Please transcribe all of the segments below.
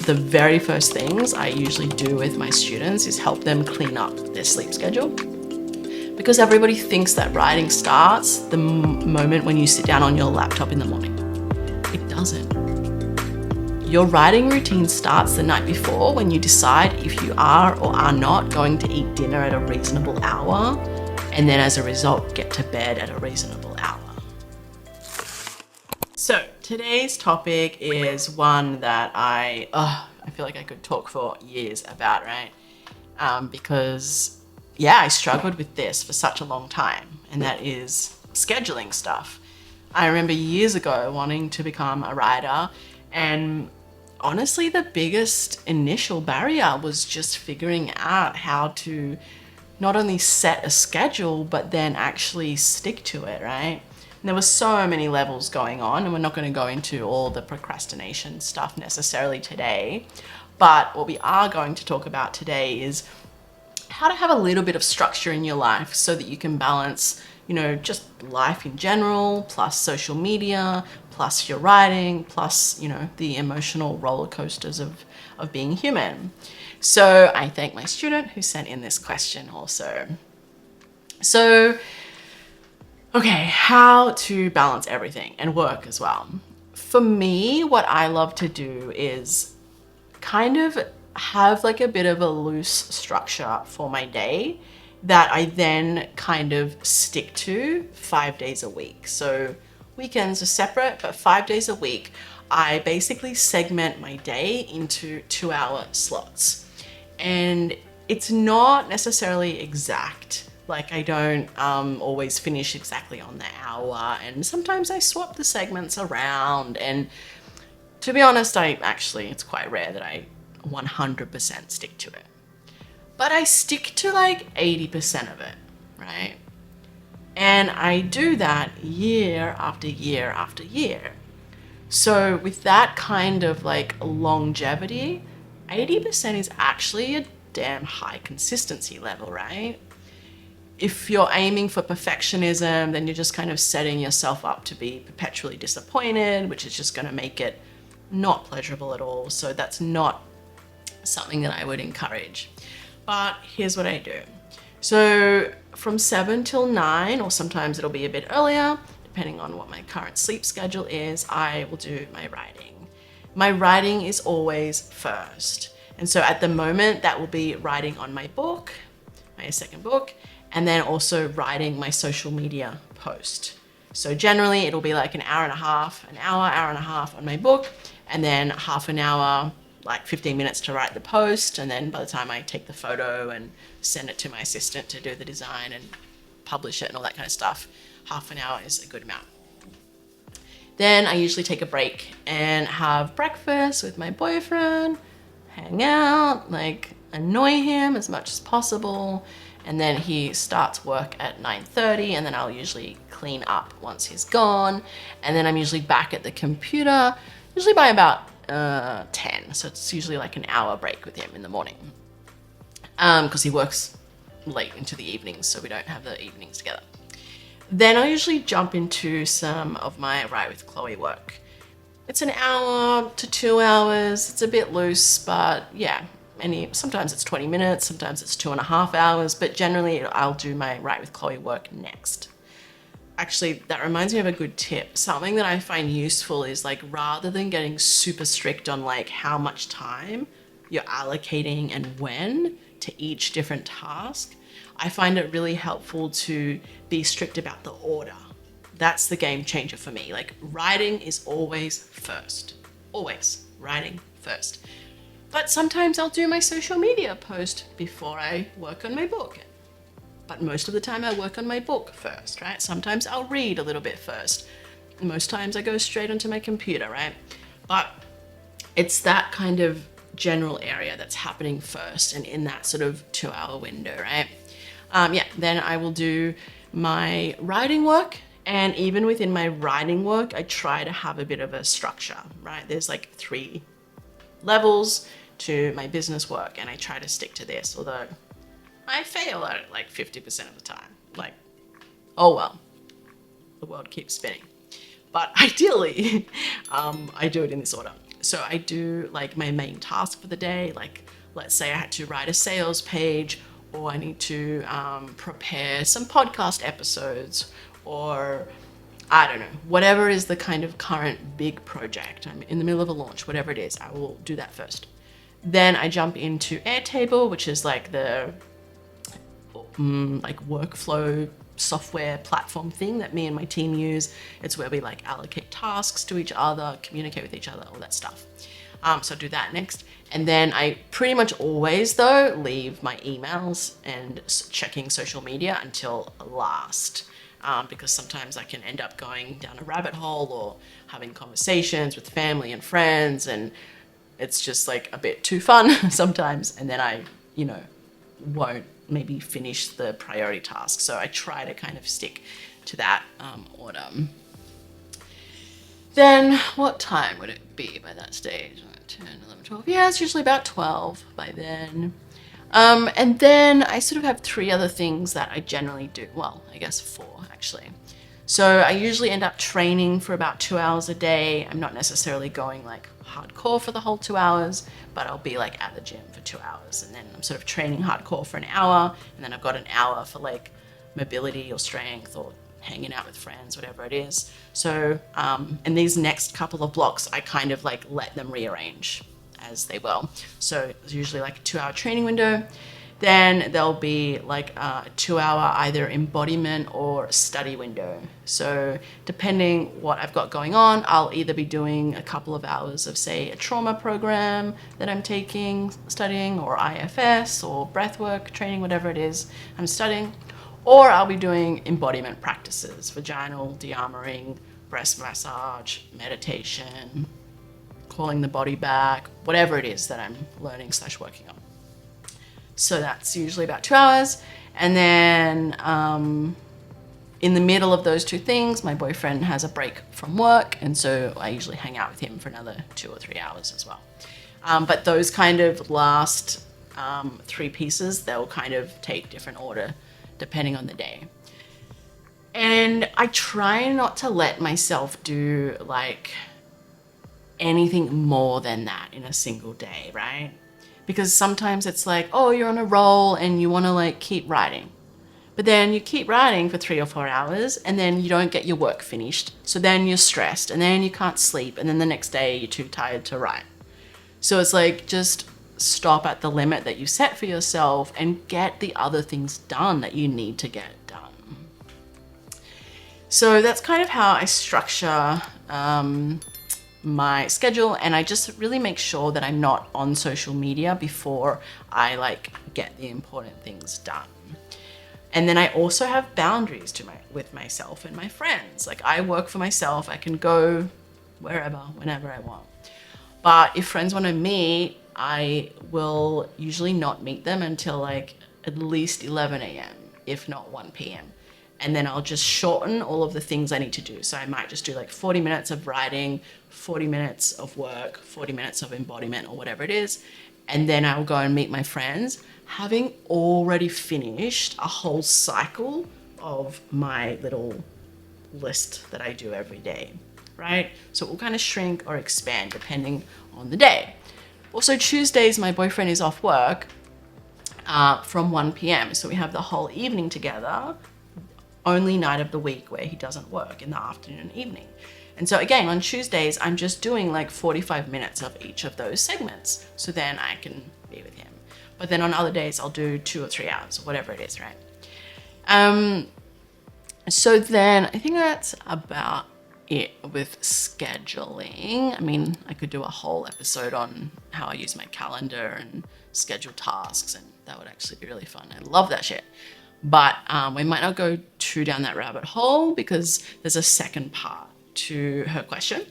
the very first things I usually do with my students is help them clean up their sleep schedule. Because everybody thinks that writing starts the moment when you sit down on your laptop in the morning. It doesn't. Your writing routine starts the night before when you decide if you are or are not going to eat dinner at a reasonable hour, and then as a result, get to bed at a reasonable hour. So today's topic is one that I feel like I could talk for years about, right? Because I struggled with this for such a long time, and that is scheduling stuff. I remember years ago wanting to become a writer, and honestly, the biggest initial barrier was just figuring out how to not only set a schedule, but then actually stick to it, right? And there were so many levels going on, and we're not going to go into all the procrastination stuff necessarily today. But what we are going to talk about today is how to have a little bit of structure in your life so that you can balance, just life in general, plus social media, plus your writing, plus, the emotional roller coasters of being human. So I thank my student who sent in this question also. So, okay, how to balance everything and work as well. For me, what I love to do is kind of have like a bit of a loose structure for my day that I then kind of stick to 5 days a week. So weekends are separate, but 5 days a week, I basically segment my day into 2-hour slots. And it's not necessarily exact. Like I don't always finish exactly on the hour, and sometimes I swap the segments around. And to be honest, it's quite rare that I 100% stick to it. But I stick to like 80% of it, right? And I do that year after year after year. So with that kind of like longevity, 80% is actually a damn high consistency level, right? If you're aiming for perfectionism, then you're just kind of setting yourself up to be perpetually disappointed, which is just going to make it not pleasurable at all. So that's not something that I would encourage. But here's what I do. So from 7 till 9, or sometimes it'll be a bit earlier, depending on what my current sleep schedule is, I will do my writing. My writing is always first. And so at the moment, that will be writing on my book, my second book, and then also writing my social media post. So generally it'll be like an hour and a half on my book, and then half an hour, like 15 minutes to write the post. And then by the time I take the photo and send it to my assistant to do the design and publish it and all that kind of stuff, half an hour is a good amount. Then I usually take a break and have breakfast with my boyfriend, hang out, like annoy him as much as possible. And then he starts work at 9:30, and then I'll usually clean up once he's gone. And then I'm usually back at the computer, usually by about 10. So it's usually like an hour break with him in the morning. Because he works late into the evenings, so we don't have the evenings together. Then I usually jump into some of my Write with Chloe work. It's an hour to 2 hours. It's a bit loose, but sometimes it's 20 minutes, sometimes it's 2.5 hours, but generally I'll do my Write with Chloe work next. Actually, that reminds me of a good tip. Something that I find useful is like, rather than getting super strict on like how much time you're allocating and when to each different task, I find it really helpful to be strict about the order. That's the game changer for me. Like, writing is always first. Always writing first. But sometimes I'll do my social media post before I work on my book. But most of the time I work on my book first, right? Sometimes I'll read a little bit first. Most times I go straight onto my computer, right? But it's that kind of general area that's happening first, and in that sort of 2-hour window, right? Then I will do my writing work. And even within my writing work, I try to have a bit of a structure, right? There's like 3 levels to my business work, and I try to stick to this, although I fail at it like 50% of the time. Like, oh well, the world keeps spinning. But ideally, I do it in this order. So I do like my main task for the day. Like, let's say I had to write a sales page, or I need to prepare some podcast episodes, or I don't know, whatever is the kind of current big project. I'm in the middle of a launch, whatever it is, I will do that first. Then I jump into Airtable, which is like the like workflow software platform thing that me and my team use. It's where we like allocate tasks to each other, communicate with each other, all that stuff. So I do that next. And then I pretty much always, though, leave my emails and checking social media until last. Because sometimes I can end up going down a rabbit hole or having conversations with family and friends, and it's just like a bit too fun sometimes. And then I, won't maybe finish the priority task. So I try to kind of stick to that order. Then what time would it be by that stage? 10, 11, 12. Yeah, it's usually about 12 by then. And then I sort of have 3 other things that I generally do. Well, I guess 4 actually. So I usually end up training for about 2 hours a day. I'm not necessarily going like hardcore for the whole 2 hours, but I'll be like at the gym for 2 hours, and then I'm sort of training hardcore for an hour, and then I've got an hour for like mobility or strength or hanging out with friends, whatever it is. So in these next couple of blocks, I kind of like let them rearrange as they will. So it's usually like a 2-hour training window. Then there'll be like a 2-hour either embodiment or study window. So depending what I've got going on, I'll either be doing a couple of hours of, say, a trauma program that I'm studying, or IFS or breathwork training, whatever it is I'm studying. Or I'll be doing embodiment practices, vaginal de-armoring, breast massage, meditation, calling the body back, whatever it is that I'm learning / working on. So that's usually about 2 hours. And then in the middle of those 2 things, my boyfriend has a break from work. And so I usually hang out with him for another 2 or 3 hours as well. But those kind of last 3 pieces, they'll kind of take different order depending on the day. And I try not to let myself do like anything more than that in a single day, right? Because sometimes it's like, oh, you're on a roll and you want to like keep writing. But then you keep writing for 3 or 4 hours and then you don't get your work finished. So then you're stressed and then you can't sleep. And then the next day you're too tired to write. So it's like, just stop at the limit that you set for yourself and get the other things done that you need to get done. So that's kind of how I structure my schedule, and I just really make sure that I'm not on social media before I like get the important things done. And then I also have boundaries with myself and my friends. Like, I work for myself. I can go wherever, whenever I want. But if friends want to meet, I will usually not meet them until like at least 11 a.m., if not 1 p.m. And then I'll just shorten all of the things I need to do. So I might just do like 40 minutes of writing, 40 minutes of work, 40 minutes of embodiment, or whatever it is. And then I'll go and meet my friends, having already finished a whole cycle of my little list that I do every day, right? So it will kind of shrink or expand depending on the day. Also, Tuesdays, my boyfriend is off work from 1 p.m. So we have the whole evening together, only night of the week where he doesn't work, in the afternoon and evening. And so again, on Tuesdays, I'm just doing like 45 minutes of each of those segments. So then I can be with him. But then on other days, I'll do 2 or 3 hours, or whatever it is, right? So then I think that's about it with scheduling. I mean, I could do a whole episode on how I use my calendar and schedule tasks, and that would actually be really fun. I love that shit. But we might not go too down that rabbit hole, because there's a second part to her question.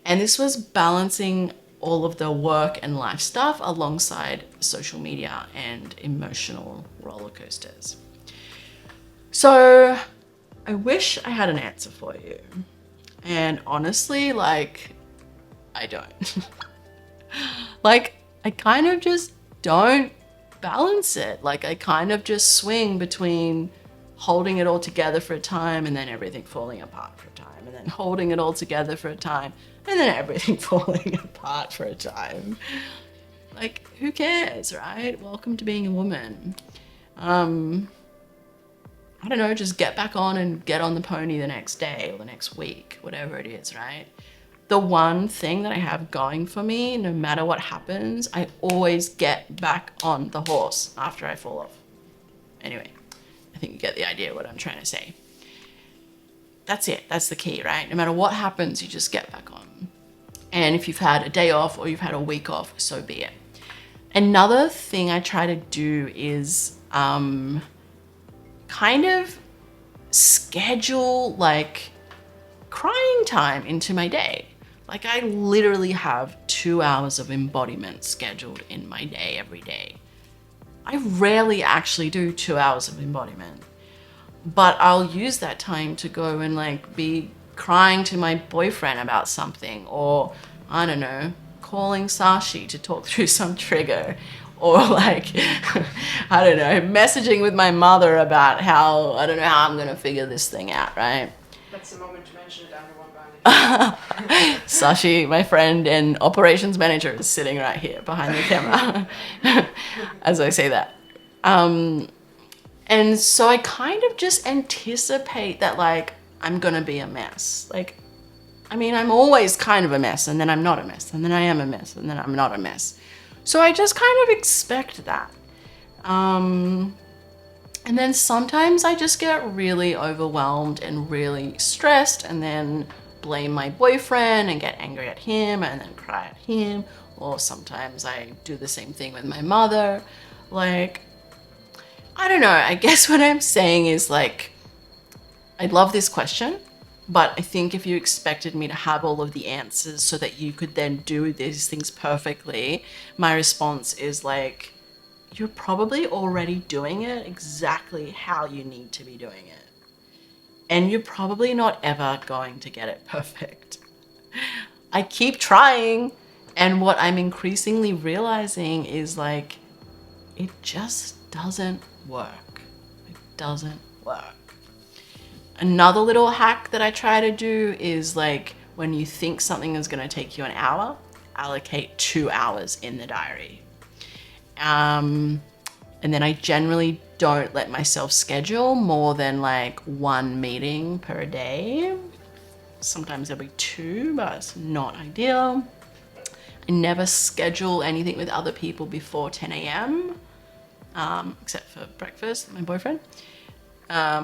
And this was balancing all of the work and life stuff alongside social media and emotional roller coasters. So I wish I had an answer for you. And honestly, like, I don't. Like, I kind of just don't balance it. Like, I kind of just swing between holding it all together for a time and then everything falling apart for a time, and then holding it all together for a time and then everything falling apart for a time. Like, who cares, right? Welcome to being a woman. I don't know, just get back on and get on the pony the next day or the next week, whatever it is, right? The one thing that I have going for me, no matter what happens, I always get back on the horse after I fall off. Anyway, I think you get the idea of what I'm trying to say. That's it. That's the key, right? No matter what happens, you just get back on. And if you've had a day off or you've had a week off, so be it. Another thing I try to do is kind of schedule like crying time into my day. Like, I literally have 2 hours of embodiment scheduled in my day every day. I rarely actually do 2 hours of embodiment, but I'll use that time to go and like be crying to my boyfriend about something, or I don't know, calling Sashi to talk through some trigger, or like, I don't know, messaging with my mother about how, I don't know how I'm going to figure this thing out, right? That's the moment to mention it down to one band. Sashi, my friend and operations manager, is sitting right here behind the camera as I say that. And so I kind of just anticipate that like I'm gonna be a mess. Like, I mean, I'm always kind of a mess, and then I'm not a mess, and then I am a mess, and then I'm not a mess. So I just kind of expect that. And then sometimes I just get really overwhelmed and really stressed, and then blame my boyfriend and get angry at him and then cry at him. Or sometimes I do the same thing with my mother. Like, I don't know. I guess what I'm saying is like, I love this question, but I think if you expected me to have all of the answers so that you could then do these things perfectly, my response is like, you're probably already doing it exactly how you need to be doing it. And you're probably not ever going to get it perfect. I keep trying, and what I'm increasingly realizing is like, it just doesn't work. It doesn't work. Another little hack that I try to do is like, when you think something is going to take you an hour, allocate 2 hours in the diary. And then I generally don't let myself schedule more than like 1 meeting per day. Sometimes there'll be 2, but it's not ideal. I never schedule anything with other people before 10 a.m. Except for breakfast with my boyfriend.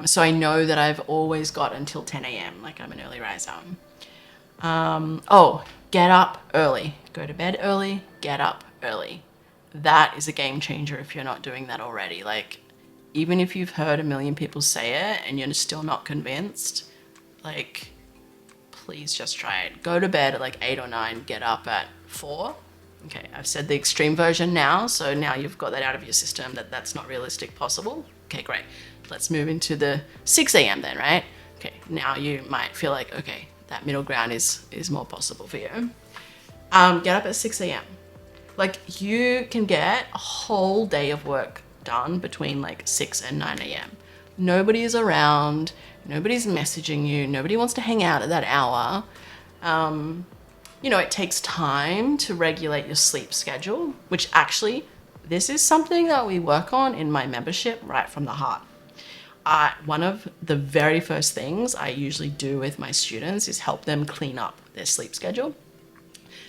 So I know that I've always got until 10 a.m. Like, I'm an early riser. Get up early. Go to bed early, get up early. That is a game changer if you're not doing that already. Like, even if you've heard a million people say it and you're still not convinced, like, please just try it. Go to bed at like 8 or 9, get up at 4. Okay, I've said the extreme version now, so now you've got that out of your system that that's not realistic possible. Okay, great. Let's move into the 6 a.m. then, right? Okay, now you might feel like, okay, that middle ground is more possible for you. Get up at 6 a.m. Like, you can get a whole day of work done between like 6 and 9 a.m. Nobody is around, nobody's messaging you, nobody wants to hang out at that hour. You know, it takes time to regulate your sleep schedule, which actually, this is something that we work on in my membership right from the heart. One of the very first things I usually do with my students is help them clean up their sleep schedule.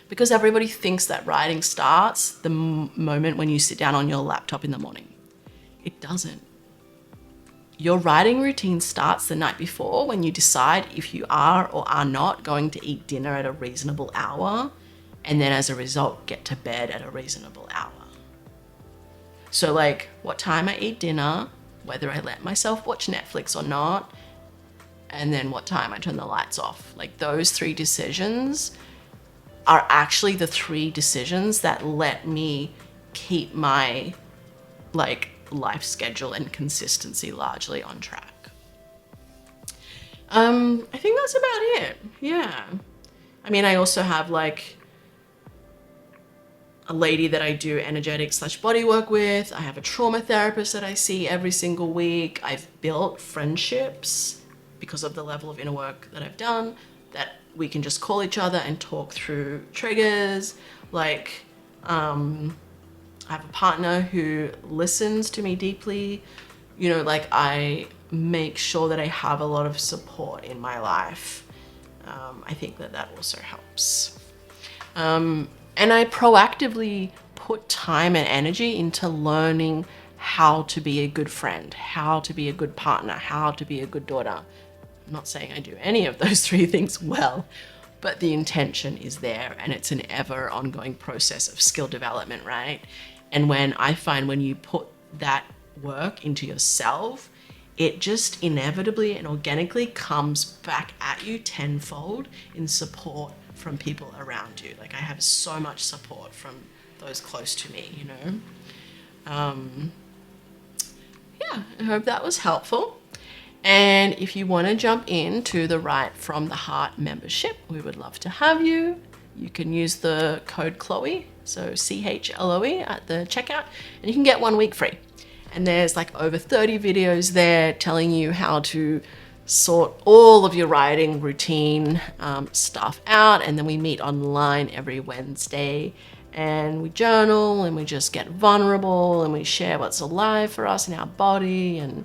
Because everybody thinks that writing starts the moment when you sit down on your laptop in the morning. It doesn't. Your writing routine starts the night before when you decide if you are or are not going to eat dinner at a reasonable hour, and then as a result, get to bed at a reasonable hour. So like, what time I eat dinner, whether I let myself watch Netflix or not, and then what time I turn the lights off. Like, those 3 decisions are actually the 3 decisions that let me keep my like life schedule and consistency largely on track. I think that's about it. Yeah. I mean, I also have like a lady that I do energetic/body work with. I have a trauma therapist that I see every single week. I've built friendships because of the level of inner work that I've done, that we can just call each other and talk through triggers. Like, I have a partner who listens to me deeply. You know, like, I make sure that I have a lot of support in my life. I think that also helps. And I proactively put time and energy into learning how to be a good friend, how to be a good partner, how to be a good daughter. I'm not saying I do any of those three things well, but the intention is there, and it's an ever ongoing process of skill development, right? And when you put that work into yourself, it just inevitably and organically comes back at you tenfold in support from people around you. Like, I have so much support from those close to me, you know? Yeah, I hope that was helpful. And if you want to jump into the Right from the Heart membership, we would love to have you. You can use the code Chloe, so CHLOE at the checkout, and you can get 1 week free. And there's like over 30 videos there telling you how to sort all of your writing routine stuff out. And then we meet online every Wednesday and we journal and we just get vulnerable and we share what's alive for us in our body, and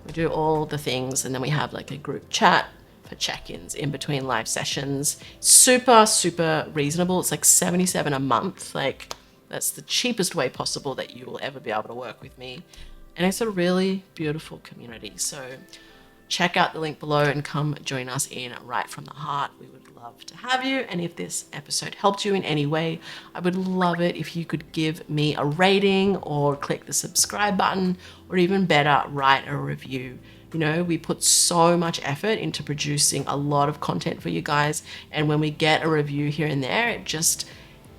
we do all the things. And then we have like a group chat for check-ins in between live sessions. Super, super reasonable. It's like $77 a month. Like, that's the cheapest way possible that you will ever be able to work with me. And it's a really beautiful community. So check out the link below and come join us in Right from the Heart. We would love to have you. And if this episode helped you in any way, I would love it if you could give me a rating or click the subscribe button, or even better, write a review. You know, we put so much effort into producing a lot of content for you guys. And when we get a review here and there,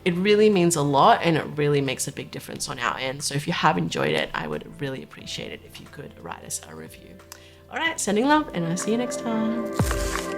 it really means a lot, and it really makes a big difference on our end. So if you have enjoyed it, I would really appreciate it if you could write us a review. All right, sending love, and I'll see you next time.